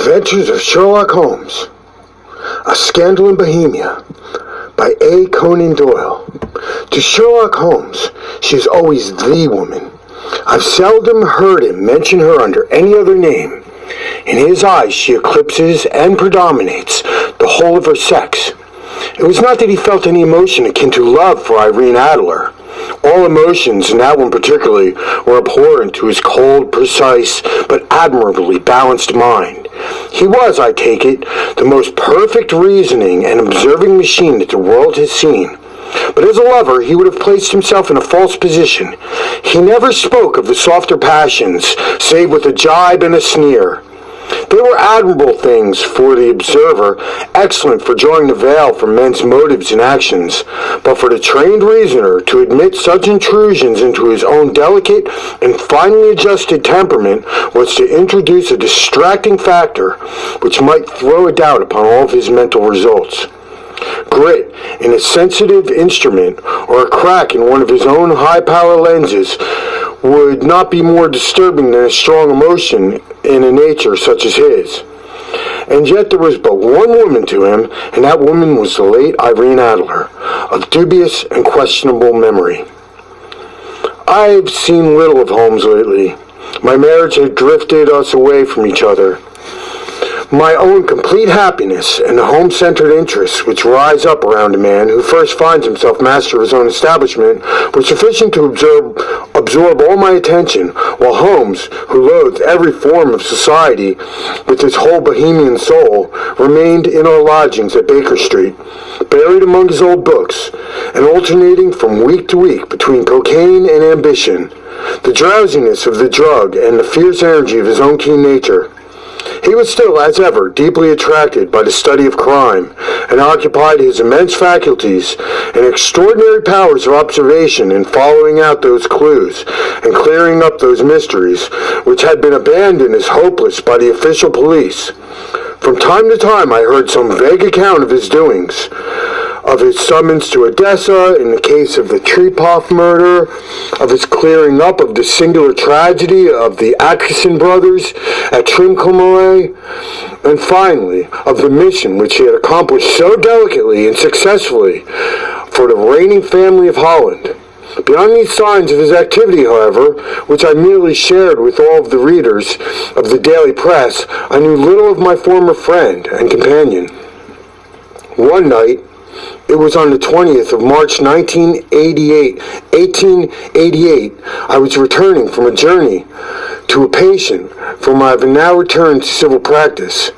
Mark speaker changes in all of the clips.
Speaker 1: Adventures of Sherlock Holmes, A Scandal in Bohemia, by A. Conan Doyle. To Sherlock Holmes, she is always the woman. I've seldom heard him mention her under any other name. In his eyes, she eclipses and predominates the whole of her sex. It was not that he felt any emotion akin to love for Irene Adler. All emotions, and that one particularly, were abhorrent to his cold, precise, but admirably balanced mind. He was, I take it, the most perfect reasoning and observing machine that the world has seen. But as a lover, he would have placed himself in a false position. He never spoke of the softer passions, save with a jibe and a sneer. They were admirable things for the observer, excellent for drawing the veil from men's motives and actions, but for the trained reasoner to admit such intrusions into his own delicate and finely adjusted temperament was to introduce a distracting factor which might throw a doubt upon all of his mental results. Grit in a sensitive instrument or a crack in one of his own high-power lenses would not be more disturbing than a strong emotion in a nature such as his. And yet there was but one woman to him, and that woman was the late Irene Adler, of dubious and questionable memory. I've seen little of Holmes lately. My marriage had drifted us away from each other. My own complete happiness and the home-centered interests which rise up around a man who first finds himself master of his own establishment were sufficient to absorb all my attention, while Holmes, who loathed every form of society with his whole bohemian soul, remained in our lodgings at Baker Street, buried among his old books, and alternating from week to week between cocaine and ambition, the drowsiness of the drug and the fierce energy of his own keen nature. He was still, as ever, deeply attracted by the study of crime, and occupied his immense faculties and extraordinary powers of observation in following out those clues and clearing up those mysteries which had been abandoned as hopeless by the official police. From time to time I heard some vague account of his doings, of his summons to Odessa in the case of the Trepov murder, of his clearing up of the singular tragedy of the Atkinson brothers at Trincomalee, and finally of the mission which he had accomplished so delicately and successfully for the reigning family of Holland. Beyond these signs of his activity, however, which I merely shared with all of the readers of the daily press, I knew little of my former friend and companion. One night, it was on the 20th of March 1888, I was returning from a journey to a patient, for I have now returned to civil practice,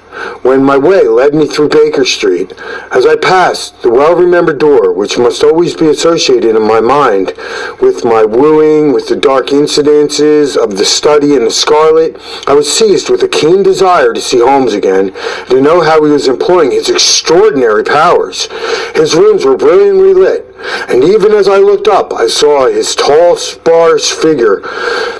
Speaker 1: when my way led me through Baker Street. As I passed the well-remembered door, which must always be associated in my mind with my wooing, with the dark incidences of the study and the scarlet, I was seized with a keen desire to see Holmes again, to know how he was employing his extraordinary powers. His rooms were brilliantly lit, and even as I looked up, I saw his tall, sparse figure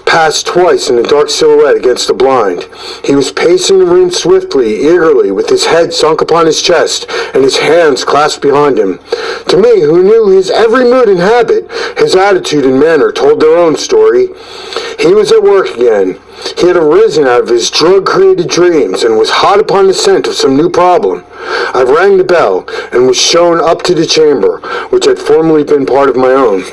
Speaker 1: pass twice in the dark silhouette against the blind. He was pacing the room swiftly, eagerly, with his head sunk upon his chest and his hands clasped behind him. To me, who knew his every mood and habit, his attitude and manner told their own story. He was at work again. He had arisen out of his drug-created dreams and was hot upon the scent of some new problem. I rang the bell and was shown up to the chamber, which had formerly been part of my own.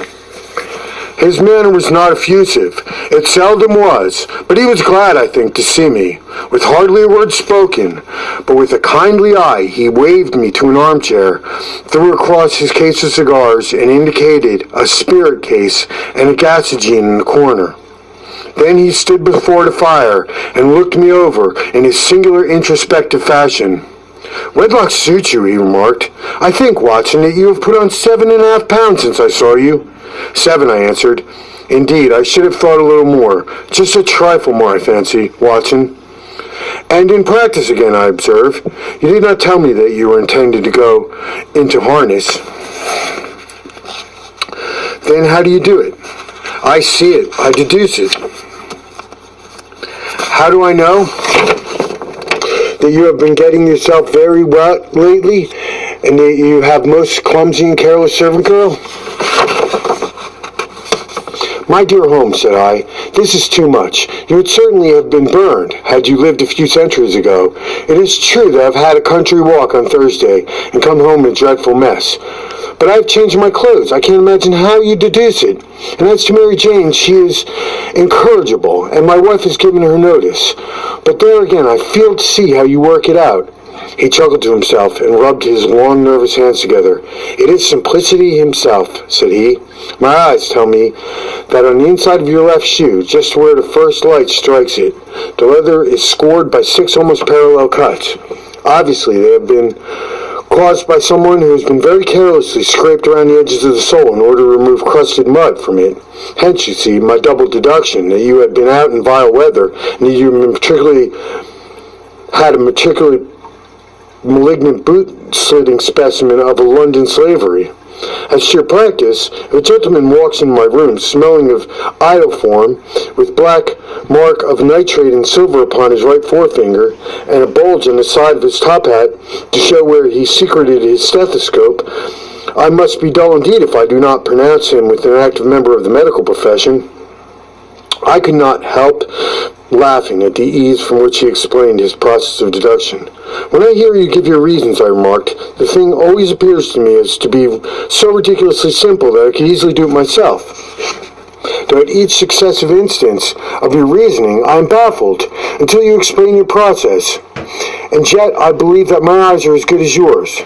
Speaker 1: His manner was not effusive. It seldom was, but he was glad, I think, to see me. With hardly a word spoken, but with a kindly eye, he waved me to an armchair, threw across his case of cigars, and indicated a spirit case and a gasogene in the corner. Then he stood before the fire and looked me over in his singular introspective fashion. "Wedlock suits you," he remarked. "I think, Watson, that you have put on 7.5 pounds since I saw you." "7," I answered. "Indeed, I should have thought a little more. Just a trifle more, I fancy, Watson." "And in practice again, I observe. You did not tell me that you were intended to go into harness." "Then how do you do it?" "I see it. I deduce it." "How do I know?" "That you have been getting yourself very well lately, and that you have most clumsy and careless servant girl." "My dear Holmes," said I, This is too much. You would certainly have been burned had you lived a few centuries ago. It is true that I've had a country walk on Thursday and come home in a dreadful mess. But I've changed my clothes. I can't imagine how you deduce it. And as to Mary Jane, she is incorrigible, and my wife has given her notice. But there again, I fail to see how you work it out. He chuckled to himself and rubbed his long, nervous hands together. It is simplicity himself, said he. My eyes tell me that on the inside of your left shoe, just where the first light strikes it, the leather is scored by 6 almost parallel cuts. Obviously, they have been caused by someone who has been very carelessly scraped around the edges of the sole in order to remove crusted mud from it. Hence, you see, my double deduction that you had been out in vile weather, and that you had a particularly malignant boot-slitting specimen of a London slavery. As to your practice, if a gentleman walks in my room smelling of iodoform, with black mark of nitrate and silver upon his right forefinger, and a bulge on the side of his top hat to show where he secreted his stethoscope, I must be dull indeed if I do not pronounce him with an active member of the medical profession. I could not help laughing at the ease from which he explained his process of deduction. When I hear you give your reasons, I remarked, the thing always appears to me as to be so ridiculously simple that I could easily do it myself. Though at each successive instance of your reasoning I am baffled until you explain your process, and yet I believe that my eyes are as good as yours.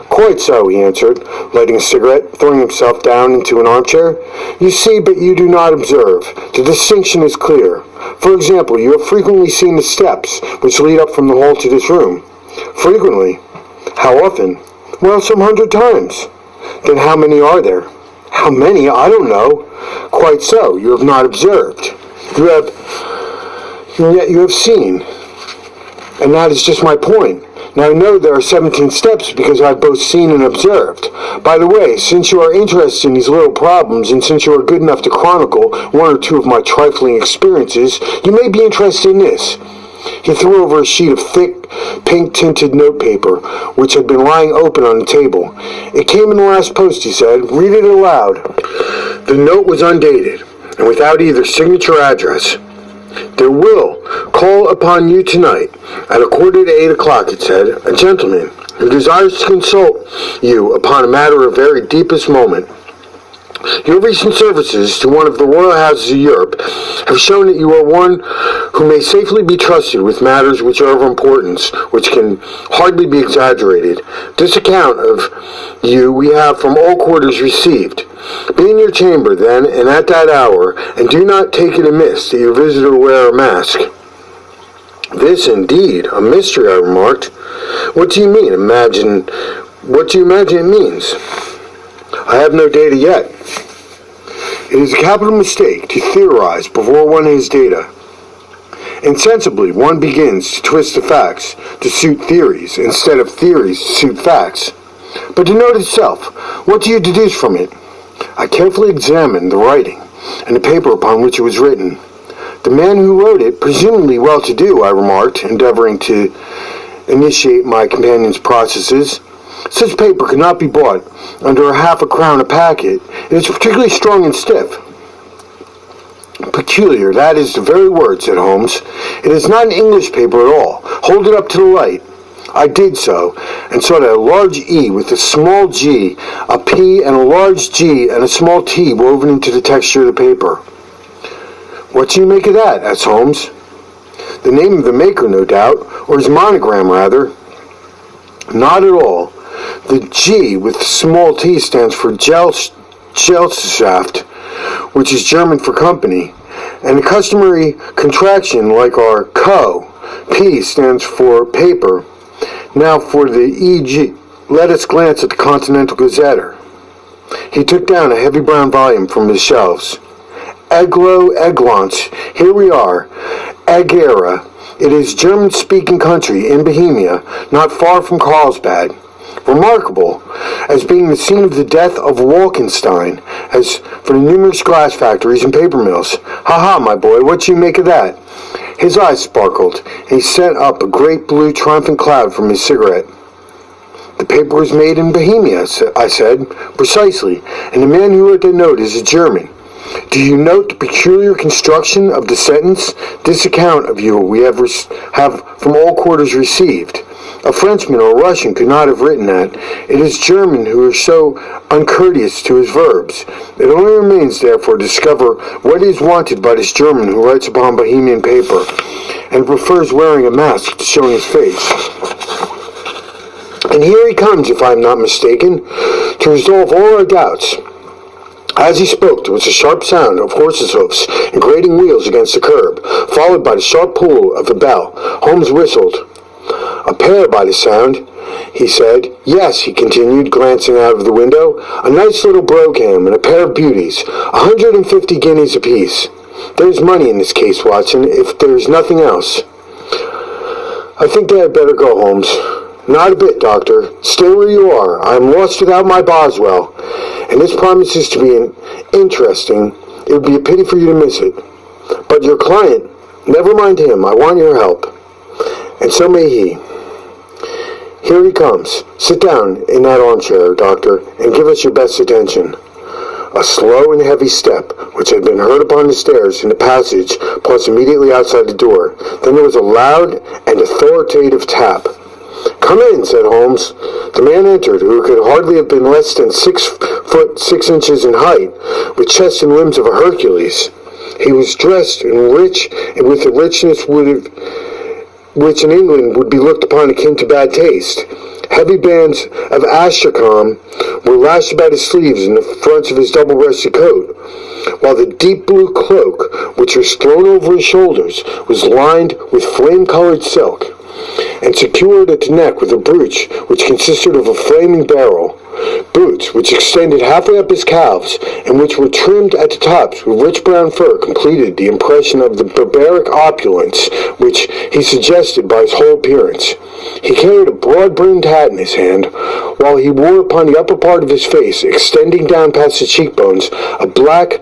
Speaker 1: Quite so, he answered, lighting a cigarette, throwing himself down into an armchair. You see, but you do not observe. The distinction is clear. For example, you have frequently seen the steps which lead up from the hall to this room. Frequently? How often? Well, some 100 times. Then how many are there? How many? I don't know. Quite so. You have not observed. Yet you have seen. And that is just my point. Now I know there are 17 steps because I've both seen and observed. By the way, since you are interested in these little problems, and since you are good enough to chronicle 1 or 2 of my trifling experiences, you may be interested in this. He threw over a sheet of thick, pink-tinted notepaper, which had been lying open on the table. It came in the last post, he said. Read it aloud. The note was undated, and without either signature or address. There will call upon you tonight at 7:45, it said, a gentleman who desires to consult you upon a matter of very deepest moment. Your recent services to one of the royal houses of Europe have shown that you are one who may safely be trusted with matters which are of importance, which can hardly be exaggerated. This account of you we have from all quarters received. Be in your chamber, then, and at that hour, and do not take it amiss that your visitor wear a mask. This, indeed, a mystery, I remarked. What do you mean, what do you imagine it means? I have no data yet. It is a capital mistake to theorize before one has data. Insensibly, one begins to twist the facts to suit theories, instead of theories to suit facts. But the note itself, what do you deduce from it? I carefully examined the writing and the paper upon which it was written. The man who wrote it, presumably well-to-do, I remarked, endeavoring to initiate my companion's processes. Such paper could not be bought under half a crown a packet. It is particularly strong and stiff. Peculiar, that is the very word, said Holmes. It is not an English paper at all. Hold it up to the light. I did so, and saw that a large E with a small g, a P, and a large G, and a small T woven into the texture of the paper. What do you make of that? Asked Holmes. The name of the maker, no doubt, or his monogram, rather. Not at all. The G with the small t stands for Gesellschaft, which is German for company, and the customary contraction, like our co, P stands for paper. Now for the EG, let us glance at the Continental Gazetter. He took down a heavy brown volume from his shelves. Eglo Eglance, here we are. Egera, it is German-speaking country in Bohemia, not far from Carlsbad. Remarkable as being the scene of the death of Walkenstein, as for the numerous glass factories and paper mills. Ha, my boy, what do you make of that? His eyes sparkled, and he sent up a great blue triumphant cloud from his cigarette. The paper was made in Bohemia, I said. Precisely, and the man who wrote the note is a German. Do you note the peculiar construction of the sentence? This account of you we have from all quarters received. A Frenchman or a Russian could not have written that. It is German who is so uncourteous to his verbs. It only remains, therefore, to discover what is wanted by this German who writes upon Bohemian paper, and prefers wearing a mask to showing his face. And here he comes, if I am not mistaken, to resolve all our doubts. As he spoke, there was a sharp sound of horses' hoofs and grating wheels against the curb, followed by the sharp pull of a bell. Holmes whistled. "A pair by the sound," he said. "Yes," he continued, glancing out of the window. "A nice little brougham and a pair of beauties. 150 guineas apiece. There's money in this case, Watson, if there's nothing else." "I think I had better go, Holmes." "Not a bit, Doctor. Stay where you are. I am lost without my Boswell, and this promises to be interesting. It would be a pity for you to miss it. But your client, never mind him. I want your help. And so may he. Here he comes. Sit down in that armchair, Doctor, and give us your best attention." A slow and heavy step, which had been heard upon the stairs in the passage, paused immediately outside the door. Then there was a loud and authoritative tap. "Come in," said Holmes. The man entered, who could hardly have been less than 6 foot 6 inches in height, with chest and limbs of a Hercules. He was dressed in with a richness which in England would be looked upon akin to bad taste. Heavy bands of astrakhan were lashed about his sleeves and the fronts of his double-breasted coat, while the deep blue cloak, which was thrown over his shoulders, was lined with flame-colored silk, and secured at the neck with a brooch which consisted of a flaming barrel. Boots, which extended halfway up his calves, and which were trimmed at the tops with rich brown fur, completed the impression of the barbaric opulence which he suggested by his whole appearance. He carried a broad-brimmed hat in his hand, while he wore upon the upper part of his face, extending down past the cheekbones, a black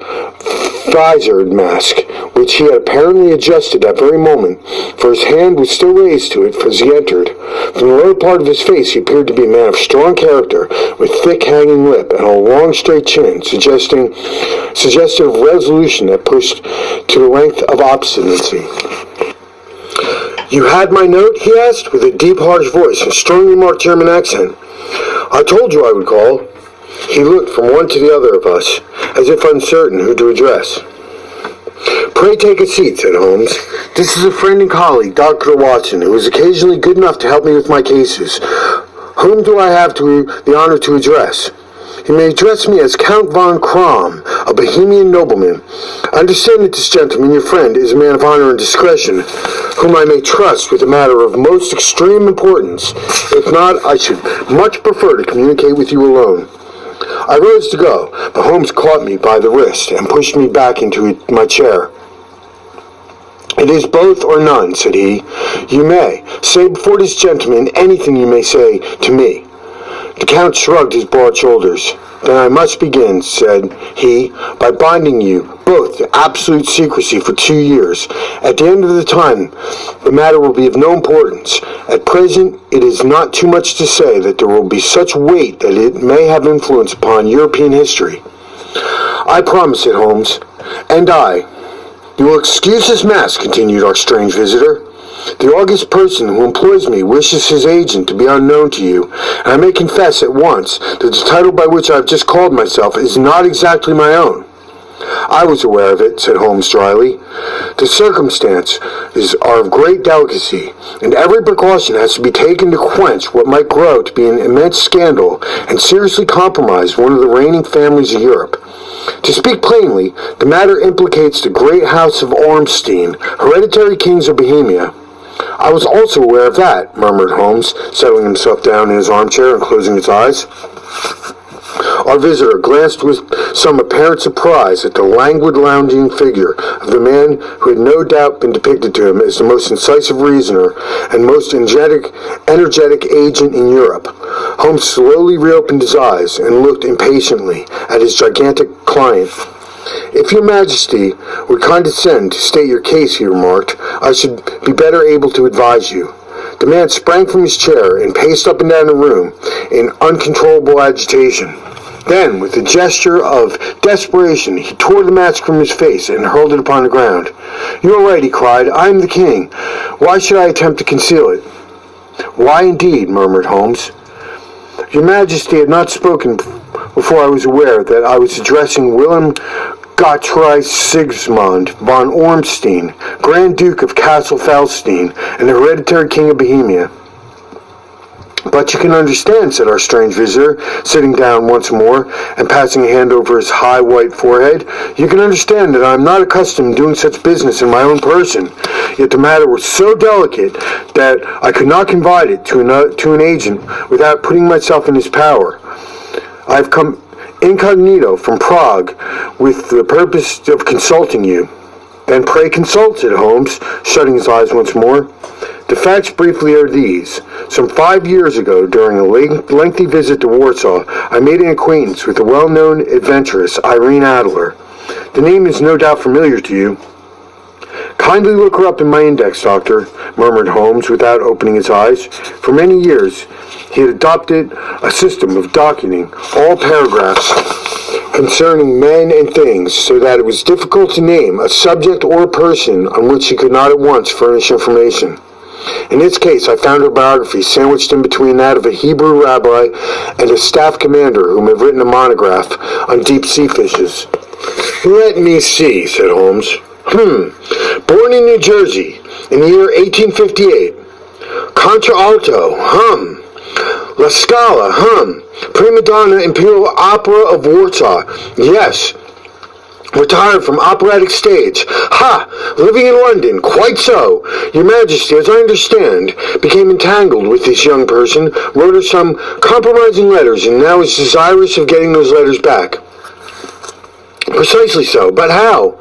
Speaker 1: visored mask, which he had apparently adjusted that very moment, for his hand was still raised to it as he entered. From the lower part of his face he appeared to be a man of strong character, with thick hanging lip and a long straight chin, suggestive of resolution that pushed to the length of obstinacy. "You had my note?" he asked, with a deep, harsh voice and strongly marked German accent. "I told you I would call." He looked from one to the other of us, as if uncertain who to address. "Pray take a seat," said Holmes. "This is a friend and colleague, Dr. Watson, who is occasionally good enough to help me with my cases. Whom do I have the honor to address?" "You may address me as Count von Kram, a Bohemian nobleman. I understand that this gentleman, your friend, is a man of honor and discretion, whom I may trust with a matter of most extreme importance. If not, I should much prefer to communicate with you alone." I rose to go, but Holmes caught me by the wrist and pushed me back into my chair. "It is both or none," said he. "You may say before this gentleman anything you may say to me." The Count shrugged his broad shoulders. "Then I must begin," said he, "by binding you both to absolute secrecy for 2 years. At the end of the time, the matter will be of no importance. At present, it is not too much to say that there will be such weight that it may have influence upon European history." "I promise it, Holmes." "And I." "You will excuse this mask," continued our strange visitor. "The august person who employs me wishes his agent to be unknown to you, and I may confess at once that the title by which I have just called myself is not exactly my own." "I was aware of it," said Holmes dryly. "The circumstances are of great delicacy, and every precaution has to be taken to quench what might grow to be an immense scandal and seriously compromise one of the reigning families of Europe. To speak plainly, the matter implicates the great house of Ormstein, hereditary kings of Bohemia." "I was also aware of that," murmured Holmes, settling himself down in his armchair and closing his eyes. Our visitor glanced with some apparent surprise at the languid, lounging figure of the man who had no doubt been depicted to him as the most incisive reasoner and most energetic agent in Europe. Holmes slowly reopened his eyes and looked impatiently at his gigantic client. "If your Majesty would condescend to state your case," he remarked, "I should be better able to advise you." The man sprang from his chair and paced up and down the room in uncontrollable agitation. Then, with a gesture of desperation, he tore the mask from his face and hurled it upon the ground. "You are right," he cried. "I am the king. Why should I attempt to conceal it?" "Why, indeed?" murmured Holmes. "Your Majesty had not spoken before I was aware that I was addressing Willem Gottfried Sigismund von Ormstein, Grand Duke of Castle Felstein, and the hereditary King of Bohemia." "But you can understand," said our strange visitor, sitting down once more and passing a hand over his high white forehead, "you can understand that I am not accustomed to doing such business in my own person. Yet the matter was so delicate that I could not confide it to an agent without putting myself in his power. I have come incognito from Prague with the purpose of consulting you." "Then pray consult," said Holmes, shutting his eyes once more. "The facts briefly are these. Some 5 years ago, during a lengthy visit to Warsaw, I made an acquaintance with the well-known adventuress Irene Adler. The name is no doubt familiar to you." "Kindly look her up in my index, Doctor," murmured Holmes without opening his eyes. For many years he had adopted a system of docketing all paragraphs concerning men and things, so that it was difficult to name a subject or a person on which he could not at once furnish information. In this case, I found her biography sandwiched in between that of a Hebrew rabbi and a staff commander whom had written a monograph on deep-sea fishes. "Let me see," said Holmes. Born in New Jersey in the year 1858. Contralto, La Scala, Prima donna Imperial Opera of Warsaw. Yes. Retired from operatic stage. Living in London. Quite so. Your Majesty, as I understand, became entangled with this young person, wrote her some compromising letters, and now is desirous of getting those letters back." "Precisely so. But how?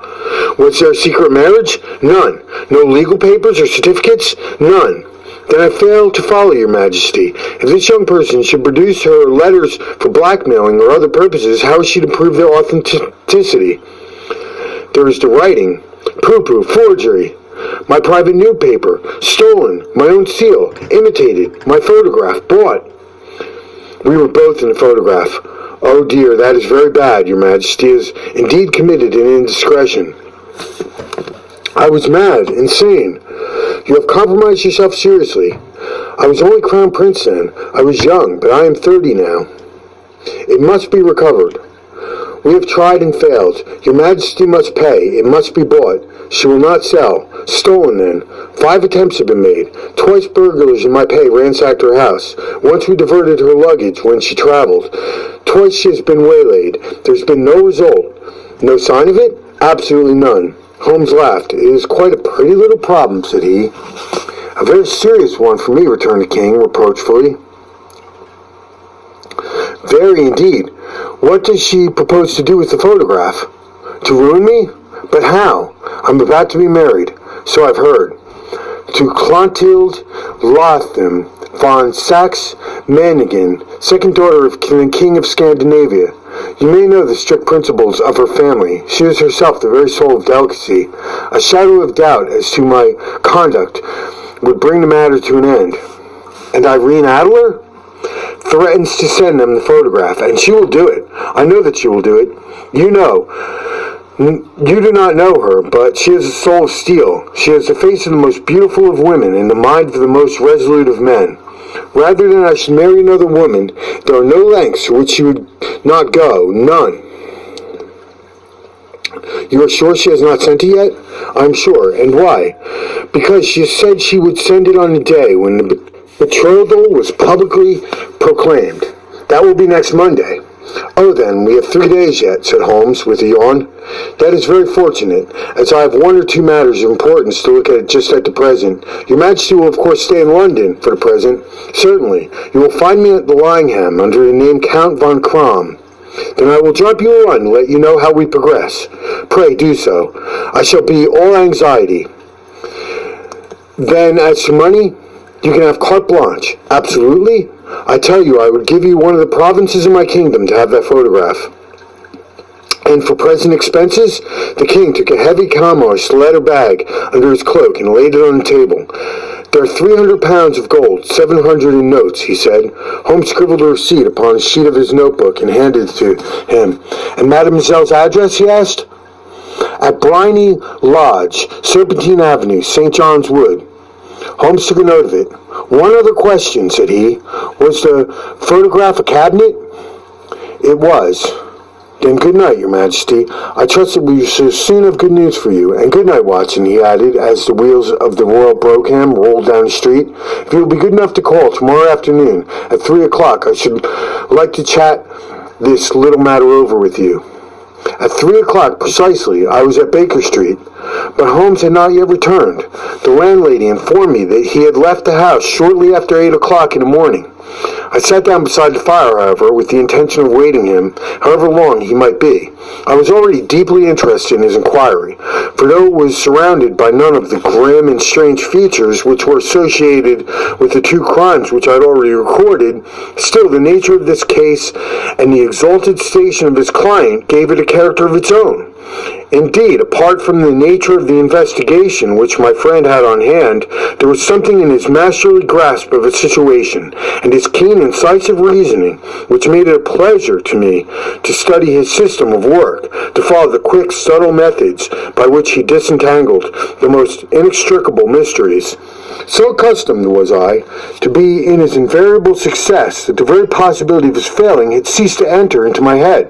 Speaker 1: Was there a secret marriage?" "None. No legal papers or certificates?" "None." "Then I fail to follow, Your Majesty. If this young person should produce her letters for blackmailing or other purposes, how is she to prove their authenticity?" "There is the writing." "Pooh-pooh, forgery." "My private newspaper, stolen. My own seal, imitated. My photograph, bought." "We were both in the photograph." "Oh dear, that is very bad. Your Majesty has indeed committed an indiscretion." "I was mad, insane." "You have compromised yourself seriously." "I was only Crown Prince then. I was young, but I am 30 now." "It must be recovered." "We have tried and failed. Your Majesty must pay. It must be bought. She will not sell. Stolen then. 5 attempts have been made. Twice burglars in my pay ransacked her house. Once we diverted her luggage when she traveled. Twice she has been waylaid. There's been no result." "No sign of it?" "Absolutely none." Holmes laughed. "It is quite a pretty little problem," said he. "A very serious one for me," returned the king reproachfully. "Very indeed. What does she propose to do with the photograph?" "To ruin me? But how? I'm about to be married, so I've heard, to Clotilde Lotham von Saxe-Meiningen, second daughter of the King of Scandinavia. You may know the strict principles of her family. She is herself the very soul of delicacy. A shadow of doubt as to my conduct would bring the matter to an end." "And Irene Adler?" "Threatens to send them the photograph, and she will do it. I know that she will do it. You do not know her, but she has a soul of steel. She has the face of the most beautiful of women and the mind of the most resolute of men. Rather than I should marry another woman, there are no lengths to which she would not go, none." "You are sure she has not sent it yet?" "I'm sure. And why?" "Because she said she would send it on the day when the betrothal was publicly proclaimed. That will be next Monday." "Oh, then, we have 3 days yet," said Holmes with a yawn. "That is very fortunate, as I have 1 or 2 matters of importance to look at just at the present. Your Majesty will of course stay in London for the present." "Certainly. You will find me at the Lingham under the name Count von Kram. Then I will drop you a line to let you know how we progress. Pray do so. I shall be all anxiety. Then as to money, you can have carte blanche." "Absolutely? I tell you, I would give you one of the provinces of my kingdom to have that photograph." "And for present expenses?" The king took a heavy commerce leather bag under his cloak and laid it on the table. "There are 300 pounds of gold, 700 in notes," he said. Holmes scribbled a receipt upon a sheet of his notebook and handed it to him. "And mademoiselle's address?" he asked. "At Bryony Lodge, Serpentine Avenue, St. John's Wood." Holmes took a note of it. "One other question," said he. "Was the photograph a cabinet?" "It was." "Then good night, Your Majesty. I trust that we shall soon have good news for you. And good night, Watson," he added, as the wheels of the Royal Brougham rolled down the street. "If you will be good enough to call tomorrow afternoon at 3 o'clock, I should like to chat this little matter over with you." At 3 o'clock precisely, I was at Baker Street, but Holmes had not yet returned. The landlady informed me that he had left the house shortly after 8 o'clock in the morning. I sat down beside the fire, however, with the intention of waiting him, however long he might be. I was already deeply interested in his inquiry, for though it was surrounded by none of the grim and strange features which were associated with the two crimes which I had already recorded, still the nature of this case and the exalted station of his client gave it a character of its own. Indeed, apart from the nature of the investigation which my friend had on hand, there was something in his masterly grasp of a situation, and his keen, incisive reasoning, which made it a pleasure to me to study his system of work, to follow the quick, subtle methods by which he disentangled the most inextricable mysteries. So accustomed was I to be in his invariable success that the very possibility of his failing had ceased to enter into my head.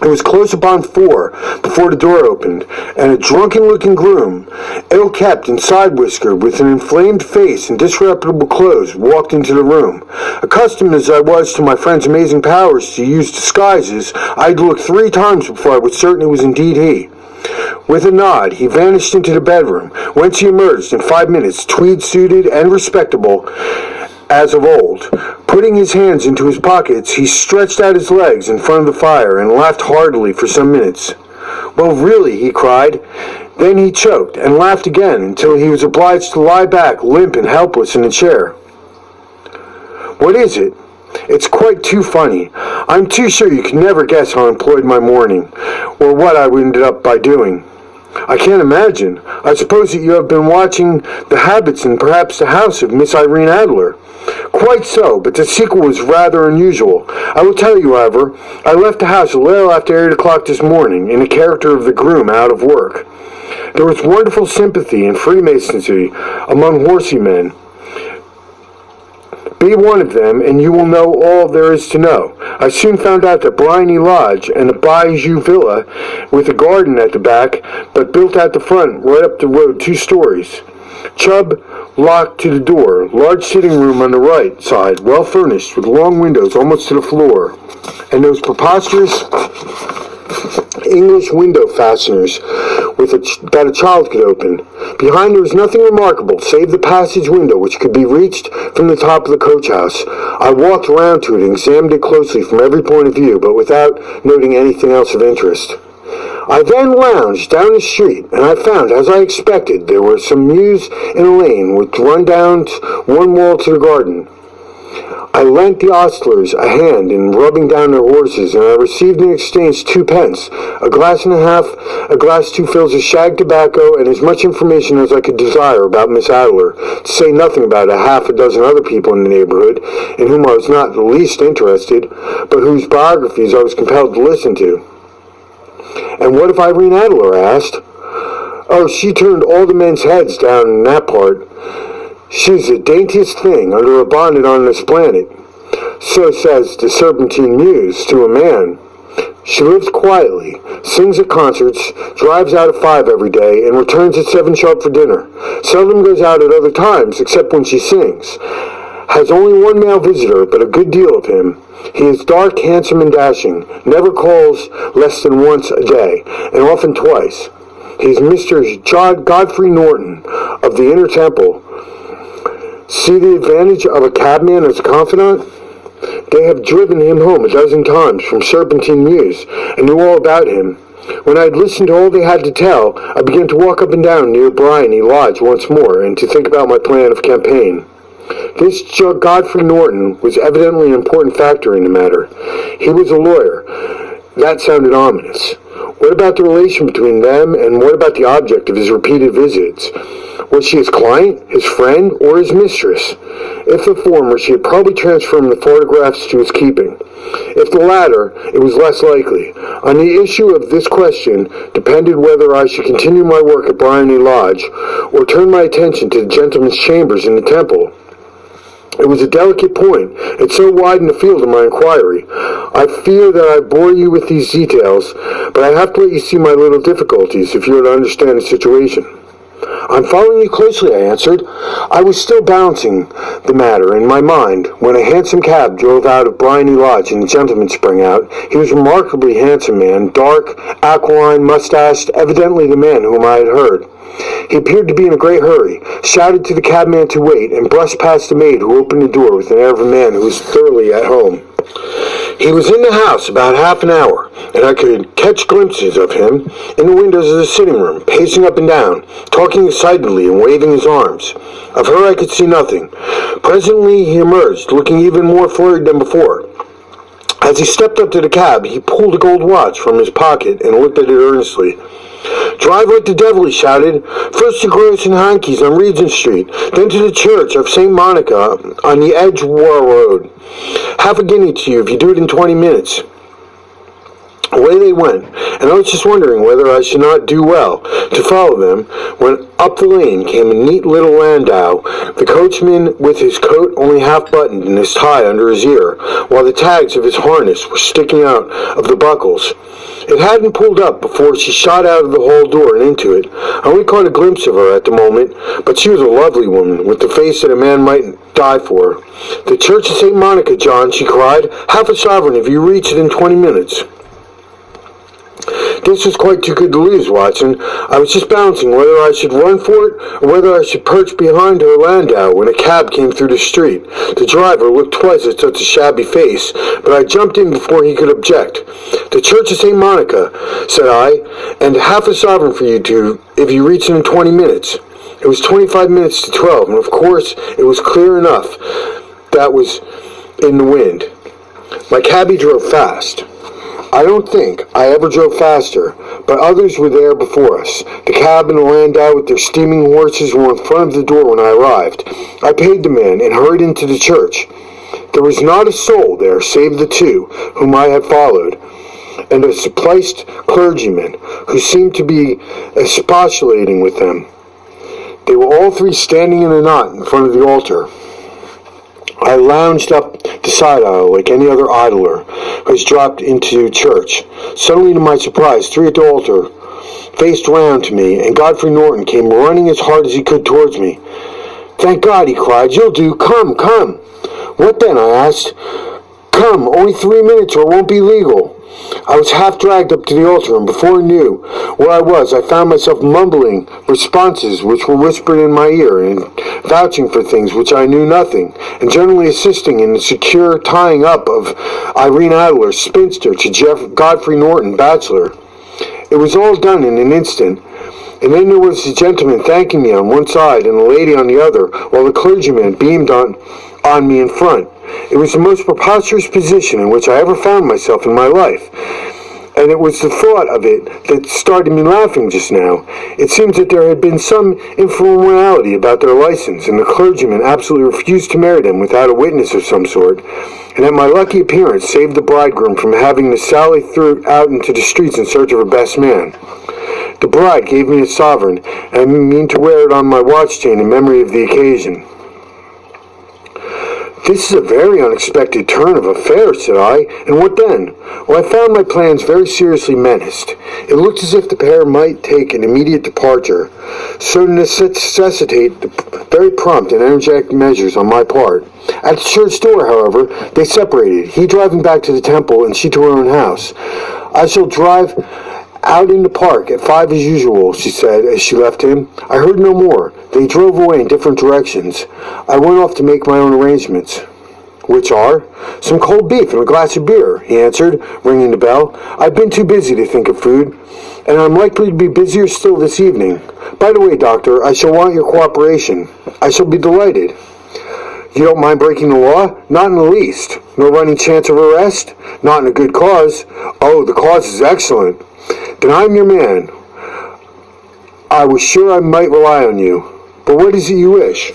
Speaker 1: It was close upon 4 before the door opened, and a drunken-looking groom, ill-kept and side-whiskered, with an inflamed face and disreputable clothes, walked into the room. Accustomed as I was to my friend's amazing powers to use disguises, I had looked 3 times before I was certain it was indeed he. With a nod, he vanished into the bedroom, whence he emerged in 5 minutes, tweed-suited and respectable as of old. Putting his hands into his pockets, he stretched out his legs in front of the fire and laughed heartily for some minutes. "Well, really," he cried. Then he choked and laughed again until he was obliged to lie back, limp and helpless, in a chair. "What is it?" "It's quite too funny. I'm too sure you can never guess how I employed my morning, or what I ended up by doing." "I can't imagine. I suppose that you have been watching the habits and perhaps the house of Miss Irene Adler." "Quite so, but the sequel was rather unusual. I will tell you, however. I left the house a little after 8 o'clock this morning, in the character of the groom out of work. There was wonderful sympathy and freemasonry among horsey men. Be one of them, and you will know all there is to know. I soon found out that Bryony Lodge and a bijou villa with a garden at the back, but built at the front, right up the road 2 stories. Chubb locked to the door, large sitting room on the right side, well furnished, with long windows almost to the floor, and those preposterous English window fasteners that a child could open. Behind there was nothing remarkable, save the passage window, which could be reached from the top of the coach house. I walked round to it and examined it closely from every point of view, but without noting anything else of interest. I then lounged down the street, and I found, as I expected, there were some mews in a lane which run down one wall to the garden. I lent the ostlers a hand in rubbing down their horses, and I received in exchange 2 pence, a glass and a half, a glass 2 fills of shag tobacco, and as much information as I could desire about Miss Adler, to say nothing about a half a dozen other people in the neighborhood, in whom I was not the least interested, but whose biographies I was compelled to listen to. "And what of Irene Adler?" I asked. "Oh, she turned all the men's heads down in that part. She's the daintiest thing under a bonnet on this planet. So says the Serpentine Muse to a man. She lives quietly, sings at concerts, drives out at 5 every day, and returns at 7 sharp for dinner. Seldom goes out at other times, except when she sings. Has only 1 male visitor, but a good deal of him. He is dark, handsome, and dashing, never calls less than once a day, and often twice. He is Mr. Godfrey Norton, of the Inner Temple. See the advantage of a cabman as a confidant? They have driven him home a dozen times from Serpentine Mews, and knew all about him. When I had listened to all they had to tell, I began to walk up and down near Bryony Lodge once more, and to think about my plan of campaign. This Godfrey Norton was evidently an important factor in the matter. He was a lawyer. That sounded ominous. What about the relation between them, and what about the object of his repeated visits? Was she his client, his friend, or his mistress? If the former, she had probably transferred the photographs to his keeping. If the latter, it was less likely. On the issue of this question depended whether I should continue my work at Bryony Lodge or turn my attention to the gentleman's chambers in the temple. It was a delicate point, and so widened the field of my inquiry. I fear that I bore you with these details, but I have to let you see my little difficulties if you are to understand the situation. I'm following you closely, I answered. I was still balancing the matter in my mind when a handsome cab drove out of Bryony Lodge and a gentleman sprang out. He was a remarkably handsome man, dark, aquiline, mustached, evidently the man whom I had heard. He appeared to be in a great hurry, shouted to the cabman to wait, and brushed past the maid who opened the door with an air of a man who was thoroughly at home. He was in the house about half an hour, and I could catch glimpses of him in the windows of the sitting room, pacing up and down, talking excitedly and waving his arms. Of her I could see nothing. Presently he emerged, looking even more flurried than before. As he stepped up to the cab, he pulled a gold watch from his pocket and looked at it earnestly. "Drive like the devil," he shouted. "First to Gross and Hankey's on Regent Street, then to the church of St. Monica on the Edgeware Road. Half a guinea to you if you do it in 20 minutes. Away they went, and I was just wondering whether I should not do well to follow them, when up the lane came a neat little landau, the coachman with his coat only half buttoned and his tie under his ear, while the tags of his harness were sticking out of the buckles. It hadn't pulled up before she shot out of the hall door and into it. I only caught a glimpse of her at the moment, but she was a lovely woman, with the face that a man might die for. "The Church of St. Monica, John," she cried. "Half a sovereign if you reach it in 20 minutes. This was quite too good to lose, Watson. I was just balancing whether I should run for it or whether I should perch behind her landau when a cab came through the street. The driver looked twice at such a shabby face, but I jumped in before he could object. "The Church of St. Monica," said I, "and half a sovereign for you two if you reach it in 20 minutes. It was 25 minutes to 12, and of course it was clear enough that was in the wind. My cabby drove fast. I don't think I ever drove faster, but others were there before us. The cab and the landau with their steaming horses were in front of the door when I arrived. I paid the man and hurried into the church. There was not a soul there save the two whom I had followed, and a spliced clergyman who seemed to be expostulating with them. They were all three standing in a knot in front of the altar. I lounged up the side aisle like any other idler who has dropped into church. Suddenly, to my surprise, three at the altar faced round to me, and Godfrey Norton came running as hard as he could towards me. "Thank God," he cried. "You'll do. Come, come." "What then?" I asked. "Come, only 3 minutes or it won't be legal." I was half dragged up to the altar, and before I knew where I was, I found myself mumbling responses which were whispered in my ear, and vouching for things which I knew nothing, and generally assisting in the secure tying up of Irene Adler, spinster, to Godfrey Norton, bachelor. It was all done in an instant, and then there was the gentleman thanking me on one side and the lady on the other, while the clergyman beamed on me in front. It was the most preposterous position in which I ever found myself in my life, and it was the thought of it that started me laughing just now. It seems that there had been some informality about their license, and the clergyman absolutely refused to marry them without a witness of some sort, and that my lucky appearance saved the bridegroom from having to sally out into the streets in search of a best man. The bride gave me a sovereign, and I mean to wear it on my watch chain in memory of the occasion. "This is a very unexpected turn of affairs," said I. "And what then?" Well, I found my plans very seriously menaced. It looked as if the pair might take an immediate departure, so to necessitate very prompt and energetic measures on my part. At the church door, however, they separated, he driving back to the temple and she to her own house. "I shall drive out in the park at 5 as usual," she said as she left him. I heard no more. They drove away in different directions. I went off to make my own arrangements. "Which are?" "Some cold beef and a glass of beer," he answered, ringing the bell. "I've been too busy to think of food, and I'm likely to be busier still this evening. By the way, Doctor, I shall want your cooperation." "I shall be delighted." "You don't mind breaking the law?" "Not in the least." "Nor running chance of arrest?" "Not in a good cause." "Oh, the cause is excellent." "Then I'm your man. I was sure I might rely on you." But what is it you wish?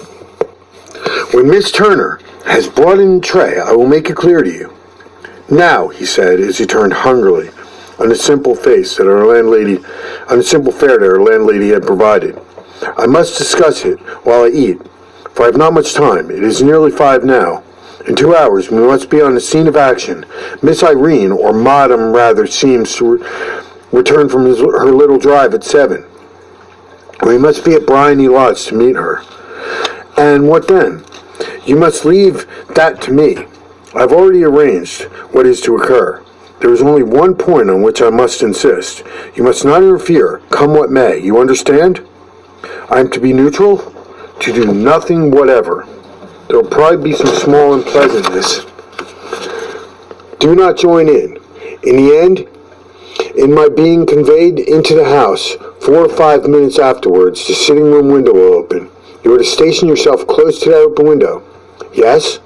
Speaker 1: When Miss Turner has brought in the tray, I will make it clear to you. Now, he said, as he turned hungrily on the simple fare that our landlady had provided. I must discuss it while I eat, for I have not much time. It is nearly 5 now. In 2 hours we must be on the scene of action. Miss Irene, or Madam rather, seems to return from her little drive at 7. We must be at Bryony Lodge to meet her. And what then? You must leave that to me. I've already arranged what is to occur. There is only one point on which I must insist. You must not interfere, come what may. You understand? I am to be neutral, to do nothing whatever. There will probably be some small unpleasantness. Do not join in. In the end, in my being conveyed into the house, 4 or 5 minutes afterwards, the sitting room window will open. You are to station yourself close to that open window. Yes?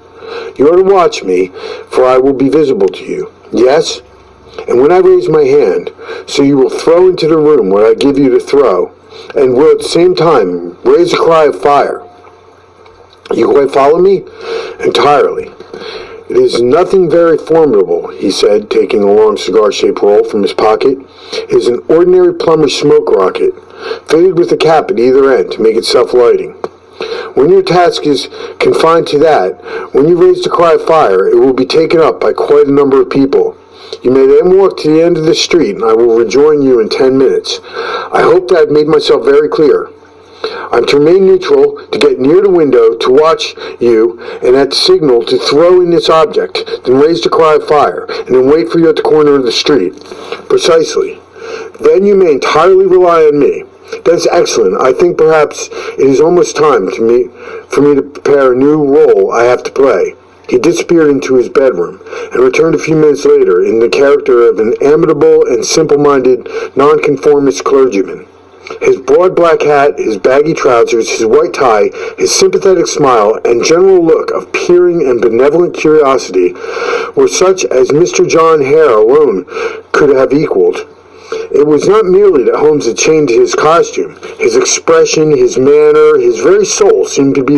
Speaker 1: You are to watch me, for I will be visible to you. Yes? And when I raise my hand, so you will throw into the room what I give you to throw, and will at the same time raise a cry of fire. You quite follow me? Entirely. It is nothing very formidable, he said, taking a long cigar-shaped roll from his pocket. It is an ordinary plumber's smoke rocket, fitted with a cap at either end to make it self-lighting. When your task is confined to that, when you raise the cry of fire, it will be taken up by quite a number of people. You may then walk to the end of the street, and I will rejoin you in 10 minutes. I hope that I've made myself very clear. I'm to remain neutral, to get near the window, to watch you, and at the signal to throw in this object, then raise the cry of fire, and then wait for you at the corner of the street. Precisely. Then you may entirely rely on me. That's excellent. I think perhaps it is almost time for me to prepare a new role I have to play. He disappeared into his bedroom, and returned a few minutes later in the character of an amiable and simple-minded nonconformist clergyman. His broad black hat, his baggy trousers, his white tie, his sympathetic smile, and general look of peering and benevolent curiosity were such as Mr. John Hare alone could have equaled. It was not merely that Holmes had changed his costume. His expression, his manner, his very soul seemed to be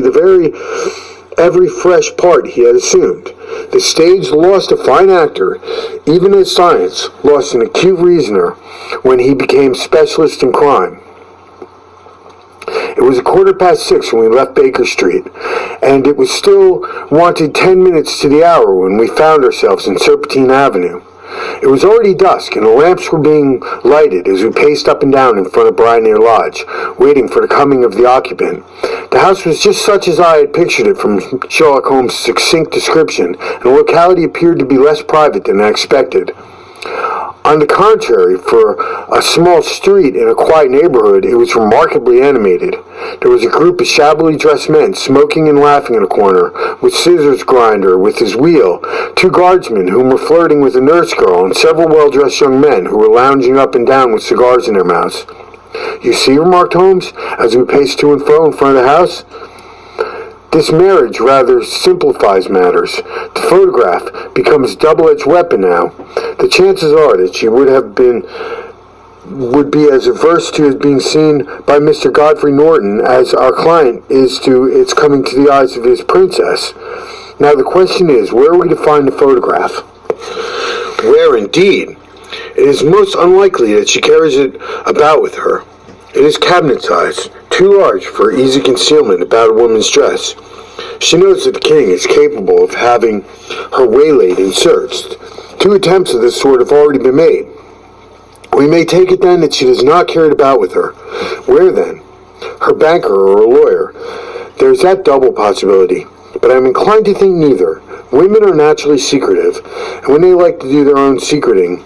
Speaker 1: every fresh part he had assumed. The stage lost a fine actor, even as science lost an acute reasoner when he became specialist in crime. It was 6:15 when we left Baker Street, and it was still wanted 10 minutes to the hour when we found ourselves in Serpentine Avenue. It was already dusk, and the lamps were being lighted as we paced up and down in front of Bryony Lodge, waiting for the coming of the occupant. The house was just such as I had pictured it from Sherlock Holmes' succinct description, and the locality appeared to be less private than I expected. On the contrary, for a small street in a quiet neighborhood, it was remarkably animated. There was a group of shabbily dressed men smoking and laughing in a corner, with scissors grinder with his wheel, 2 guardsmen whom were flirting with a nurse girl, and several well-dressed young men who were lounging up and down with cigars in their mouths. "You see," remarked Holmes, as we paced to and fro in front of the house, "this marriage rather simplifies matters. The photograph becomes a double-edged weapon now. The chances are that she would be as averse to it being seen by Mr. Godfrey Norton as our client is to its coming to the eyes of his princess. Now the question is, where are we to find the photograph?" "Where, indeed? It is most unlikely that she carries it about with her. It is cabinet size, too large for easy concealment about a woman's dress. She knows that the king is capable of having her waylaid and searched. 2 attempts of this sort have already been made. We may take it then that she does not carry it about with her. Where then? Her banker or a lawyer. There is that double possibility, but I am inclined to think neither. Women are naturally secretive, and when they like to do their own secreting,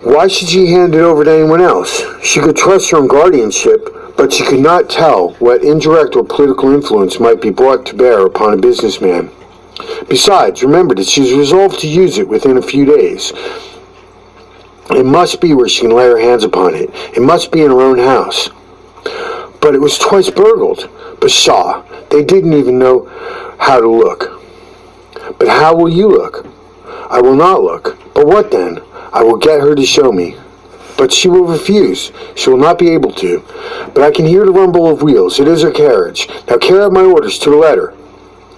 Speaker 1: why should she hand it over to anyone else? She could trust her own guardianship, but she could not tell what indirect or political influence might be brought to bear upon a businessman. Besides, remember that she is resolved to use it within a few days. It must be where she can lay her hands upon it. It must be in her own house. But it was twice burgled. Pshaw, they didn't even know how to look. But how will you look? I will not look. But what then? I will get her to show me. But she will refuse. She will not be able to. But I can hear the rumble of wheels. It is her carriage. Now carry out my orders to the letter."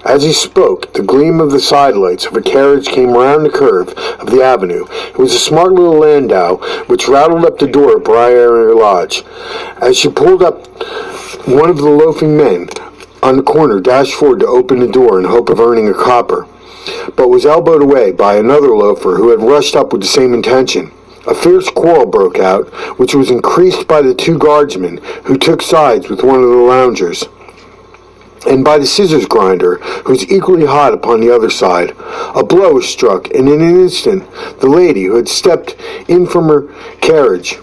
Speaker 1: As he spoke, the gleam of the side lights of a carriage came round the curve of the avenue. It was a smart little landau which rattled up the door of Briar Lodge. As she pulled up, one of the loafing men on the corner dashed forward to open the door in hope of earning a copper, but was elbowed away by another loafer who had rushed up with the same intention. A fierce quarrel broke out, which was increased by the two guardsmen who took sides with one of the loungers, and by the scissors grinder, who was equally hot upon the other side. A blow was struck, and in an instant the lady, who had stepped in from her carriage,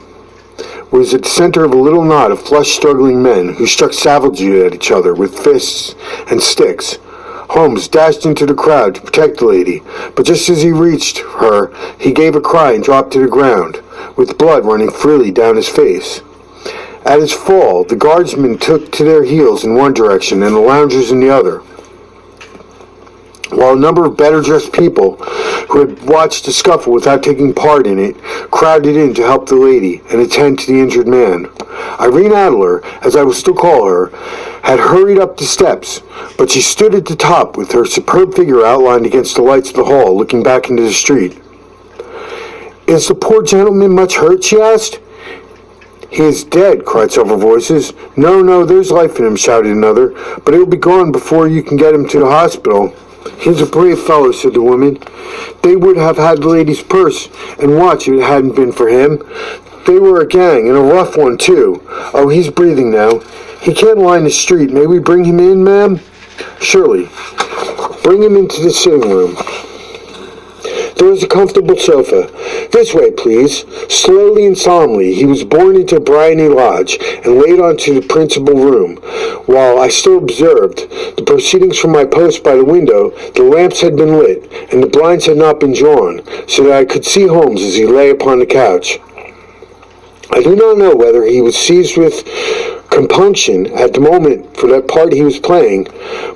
Speaker 1: was at the center of a little knot of flushed, struggling men, who struck savagely at each other with fists and sticks. Holmes dashed into the crowd to protect the lady, but just as he reached her, he gave a cry and dropped to the ground, with blood running freely down his face. At his fall, the guardsmen took to their heels in one direction and the loungers in the other, while a number of better-dressed people, who had watched the scuffle without taking part in it, crowded in to help the lady and attend to the injured man. Irene Adler, as I will still call her, had hurried up the steps, but she stood at the top with her superb figure outlined against the lights of the hall, looking back into the street. "Is the poor gentleman much hurt?" she asked. "He is dead," cried several voices. No, there's life in him," shouted another, "but he'll be gone before you can get him to the hospital." "He's a brave fellow," said the woman. "They would have had the lady's purse and watch if it hadn't been for him. They were a gang, and a rough one, too. Oh, he's breathing now. He can't lie in the street. May we bring him in, ma'am?" "Surely. Bring him into the sitting room. There is a comfortable sofa. This way, please." Slowly and solemnly he was borne into Briony Lodge and laid onto the principal room. While I still observed the proceedings from my post by the window, the lamps had been lit, and the blinds had not been drawn, so that I could see Holmes as he lay upon the couch. I do not know whether he was seized with compunction at the moment for that part he was playing,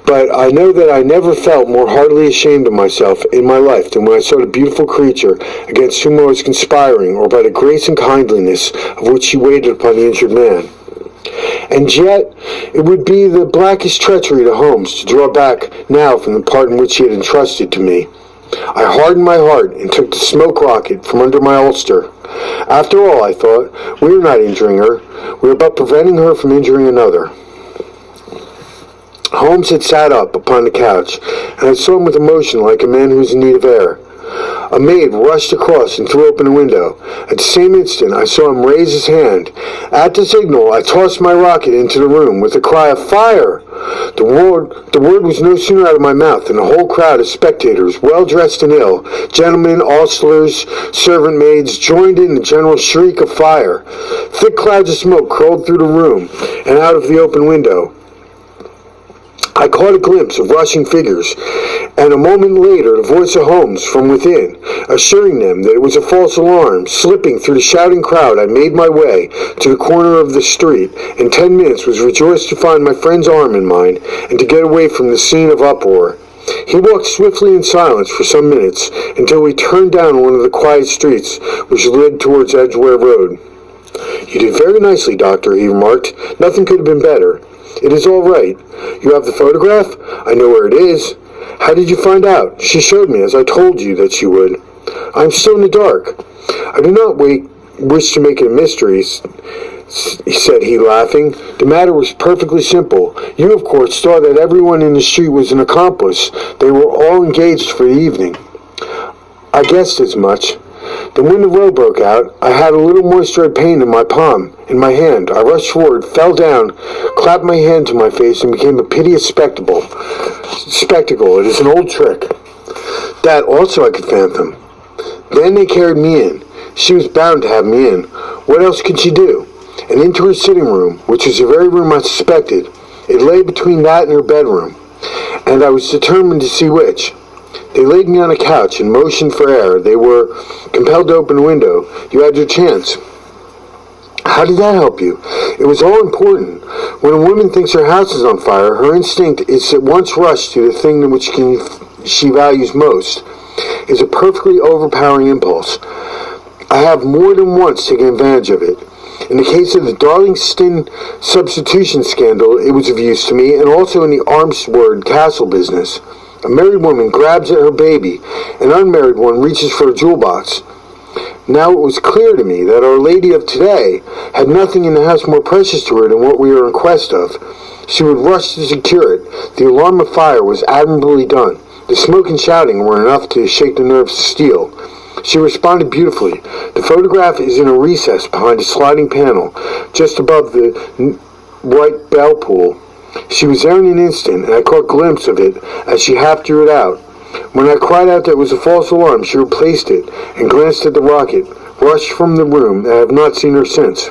Speaker 1: but I know that I never felt more heartily ashamed of myself in my life than when I saw the beautiful creature against whom I was conspiring, or by the grace and kindliness of which she waited upon the injured man. And yet it would be the blackest treachery to Holmes to draw back now from the part in which he had entrusted to me. I hardened my heart and took the smoke rocket from under my ulster. After all, I thought, we are not injuring her. We are but preventing her from injuring another. Holmes had sat up upon the couch, and I saw him with emotion like a man who is in need of air. A maid rushed across and threw open a window. At the same instant, I saw him raise his hand. At the signal, I tossed my rocket into the room with a cry of "Fire!" The word was no sooner out of my mouth than a whole crowd of spectators, well dressed and ill, gentlemen, ostlers, servant maids, joined in the general shriek of fire. Thick clouds of smoke curled through the room and out of the open window. I caught a glimpse of rushing figures, and a moment later the voice of Holmes from within, assuring them that it was a false alarm. Slipping through the shouting crowd, I made my way to the corner of the street. In 10 minutes was rejoiced to find my friend's arm in mine, and to get away from the scene of uproar. He walked swiftly in silence for some minutes, until we turned down one of the quiet streets which led towards Edgware Road. "You did very nicely, Doctor," he remarked. "Nothing could have been better. It is all right. You have the photograph? I know where it is. How did you find out?" "She showed me, as I told you that she would." "I am still in the dark." "I do not wish to make it a mystery," said he, laughing. "The matter was perfectly simple. You, of course, saw that everyone in the street was an accomplice. They were all engaged for the evening." "I guessed as much. Then when the row broke out, I had a little moist-red pain in my palm, in my hand. I rushed forward, fell down, clapped my hand to my face, and became a piteous spectacle. It is an old trick. That also I could fathom. Then they carried me in. She was bound to have me in. What else could she do? And into her sitting room, which was the very room I suspected. It lay between that and her bedroom, and I was determined to see which. They laid me on a couch and motioned for air. They were compelled to open a window. You had your chance. How did that help you? It was all important. When a woman thinks her house is on fire, her instinct is at once rush to the thing which she values most. It is a perfectly overpowering impulse. I have more than once taken advantage of it. In the case of the Darlingston substitution scandal, it was of use to me, and also in the Armsword Castle business. A married woman grabs at her baby, an unmarried one reaches for a jewel box. Now it was clear to me that Our Lady of today had nothing in the house more precious to her than what we were in quest of. She would rush to secure it. The alarm of fire was admirably done. The smoke and shouting were enough to shake the nerves of steel. She responded beautifully. The photograph is in a recess behind a sliding panel, just above the white bell pull. She was there in an instant, and I caught a glimpse of it as she half drew it out. When I cried out that it was a false alarm, she replaced it and glanced at the rocket, rushed from the room, and I have not seen her since.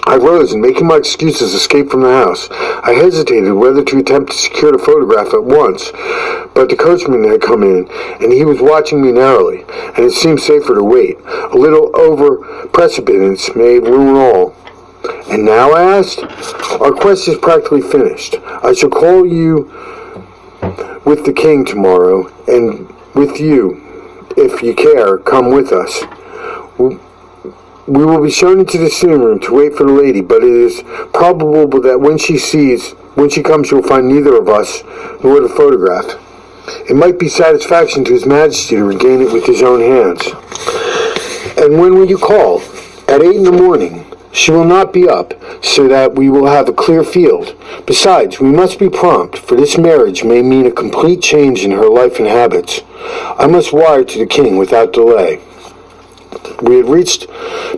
Speaker 1: I rose and, making my excuses, escaped from the house. I hesitated whether to attempt to secure the photograph at once, but the coachman had come in, and he was watching me narrowly, and it seemed safer to wait. A little over-precipitance may ruin all. And now, I asked? Our quest is practically finished. I shall call you with the king tomorrow, and with you, if you care, come with us. We will be shown into the sitting room to wait for the lady, but it is probable that when she comes, she will find neither of us nor the photograph. It might be satisfaction to His Majesty to regain it with his own hands. And when will you call? At 8 in the morning. She will not be up, so that we will have a clear field. Besides, we must be prompt, for this marriage may mean a complete change in her life and habits. I must wire to the king without delay. We had reached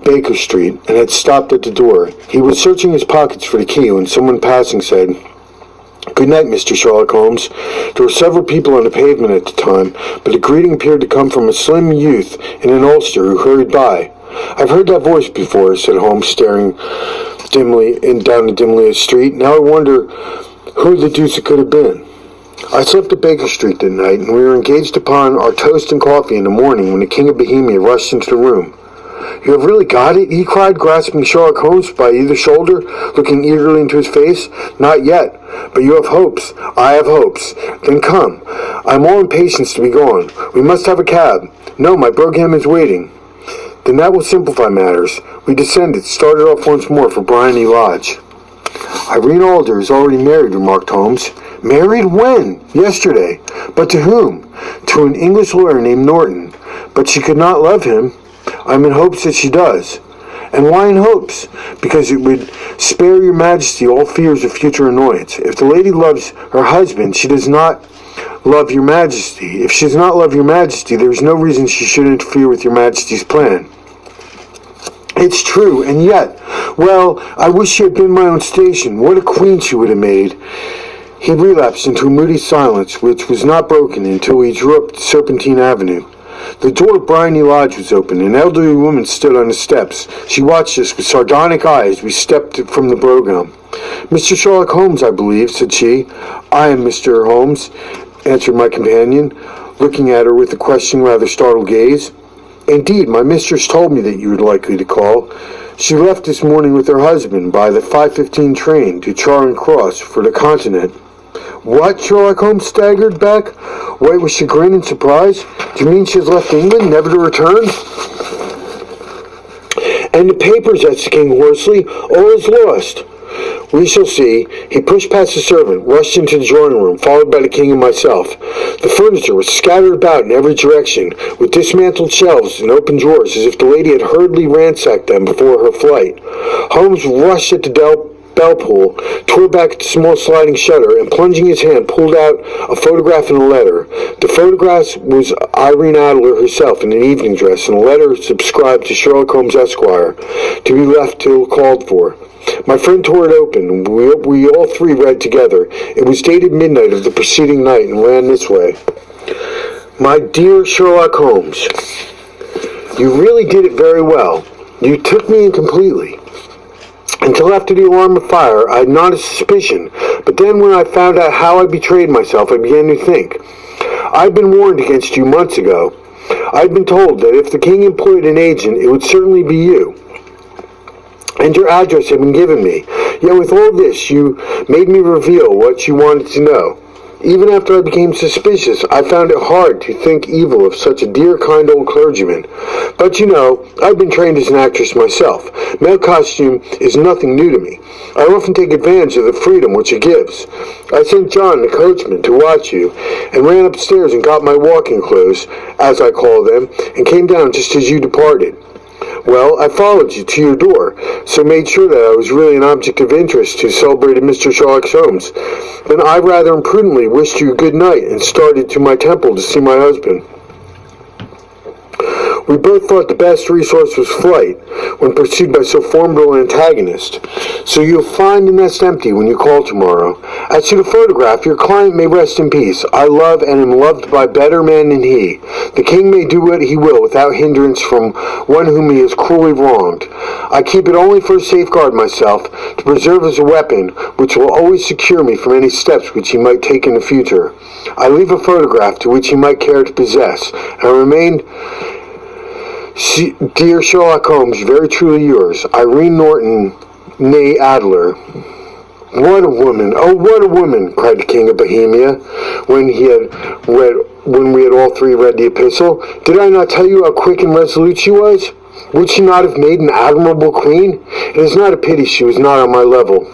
Speaker 1: Baker Street and had stopped at the door. He was searching his pockets for the key when someone passing said, "Good night, Mr. Sherlock Holmes." There were several people on the pavement at the time, but the greeting appeared to come from a slim youth in an ulster who hurried by. "I've heard that voice before," said Holmes, staring down the dimly lit street. "Now I wonder who the deuce it could have been." I slept at Baker Street that night, and we were engaged upon our toast and coffee in the morning when the King of Bohemia rushed into the room. "You have really got it?" he cried, grasping Sherlock Holmes by either shoulder, looking eagerly into his face. "Not yet, but you have hopes." "I have hopes." "Then come. I am all impatience to be gone. We must have a cab." "No, my brougham is waiting." "Then that will simplify matters." We descended, started off once more for Briony Lodge. "Irene Alder is already married," remarked Holmes. "Married? When?" "Yesterday." "But to whom?" "To an English lawyer named Norton." "But she could not love him." "I'm in hopes that she does." "And why in hopes?" "Because it would spare your Majesty all fears of future annoyance. If the lady loves her husband, she does not love your Majesty. If she does not love your Majesty, there is no reason she should interfere with your Majesty's plan." "It's true, and yet, well, I wish she had been my own station. What a queen she would have made." He relapsed into a moody silence, which was not broken until we drew up Serpentine Avenue. The door of Briony Lodge was open. An elderly woman stood on the steps. She watched us with sardonic eyes as we stepped from the brougham. "Mr. Sherlock Holmes, I believe," said she. "I am Mr. Holmes," answered my companion, looking at her with a questioning, rather startled gaze. "Indeed, my mistress told me that you were likely to call. She left this morning with her husband by the 5:15 train to Charing Cross for the Continent." "What?" Sherlock Holmes staggered back, white with chagrin and surprise. "Do you mean she has left England, never to return?" "And the papers," asked the king hoarsely. "All is lost." "We shall see." He pushed past the servant, rushed into the drawing room, followed by the king and myself. The furniture was scattered about in every direction, with dismantled shelves and open drawers, as if the lady had hurriedly ransacked them before her flight. Holmes rushed at the bell pull, tore back the small sliding shutter, and plunging his hand, pulled out a photograph and a letter. The photograph was Irene Adler herself in an evening dress, and a letter subscribed to Sherlock Holmes, Esquire, to be left till called for. My friend tore it open, and we all three read together. It was dated midnight of the preceding night, and ran this way. "My dear Sherlock Holmes, you really did it very well. You took me in completely. Until after the alarm of fire, I had not a suspicion, but then when I found out how I betrayed myself, I began to think. I had been warned against you months ago. I had been told that if the king employed an agent, it would certainly be you. And your address had been given me. Yet with all this, you made me reveal what you wanted to know. Even after I became suspicious, I found it hard to think evil of such a dear, kind old clergyman. But you know, I've been trained as an actress myself. Male costume is nothing new to me. I often take advantage of the freedom which it gives. I sent John, the coachman, to watch you, and ran upstairs and got my walking clothes, as I call them, and came down just as you departed. Well, I followed you to your door, so made sure that I was really an object of interest to celebrated Mr. Sherlock Holmes. Then I rather imprudently wished you good night and started to my temple to see my husband. We both thought the best resource was flight, when pursued by so formidable an antagonist. So you'll find the nest empty when you call tomorrow. As to the photograph, your client may rest in peace. I love and am loved by better men than he. The king may do what he will without hindrance from one whom he has cruelly wronged. I keep it only for a safeguard myself, to preserve as a weapon which will always secure me from any steps which he might take in the future. I leave a photograph to which he might care to possess, and remain, dear Sherlock Holmes, very truly yours, Irene Norton, née Adler. What a woman! Oh, what a woman! Cried the King of Bohemia, when we had all three read the epistle. Did I not tell you how quick and resolute she was? Would she not have made an admirable queen? It is not a pity she was not on my level.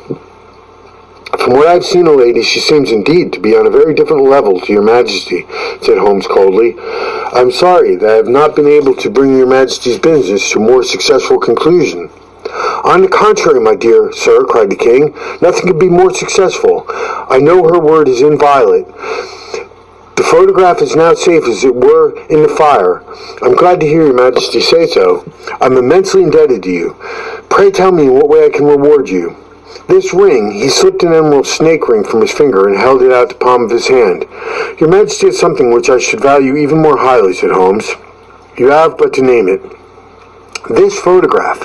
Speaker 1: From what I have seen, lady, she seems indeed to be on a very different level to your majesty, said Holmes coldly. I am sorry that I have not been able to bring your majesty's business to a more successful conclusion. On the contrary, my dear sir, cried the king, nothing could be more successful. I know her word is inviolate. The photograph is now safe as it were in the fire. I'm glad to hear your majesty say so. I'm immensely indebted to you. Pray tell me in what way I can reward you. This ring, he slipped an emerald snake ring from his finger and held it out the palm of his hand. Your majesty has something which I should value even more highly, said Holmes. You have but to name it. This photograph.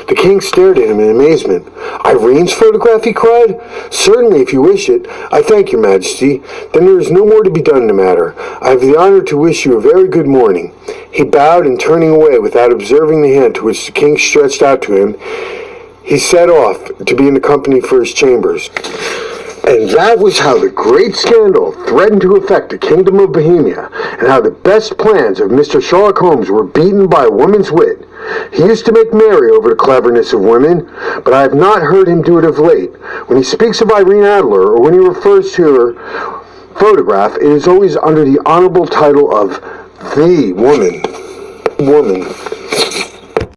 Speaker 1: The king stared at him in amazement. Irene's photograph, he cried. Certainly, if you wish it. I thank your majesty. Then there is no more to be done in the matter. I have the honor to wish you a very good morning. He bowed, and turning away without observing the hand to which the king stretched out to him, he set off to be in the company for his chambers. And that was how the great scandal threatened to affect the kingdom of Bohemia, and how the best plans of Mr. Sherlock Holmes were beaten by a woman's wit. He used to make merry over the cleverness of women, but I have not heard him do it of late. When he speaks of Irene Adler, or when he refers to her photograph, it is always under the honorable title of the woman.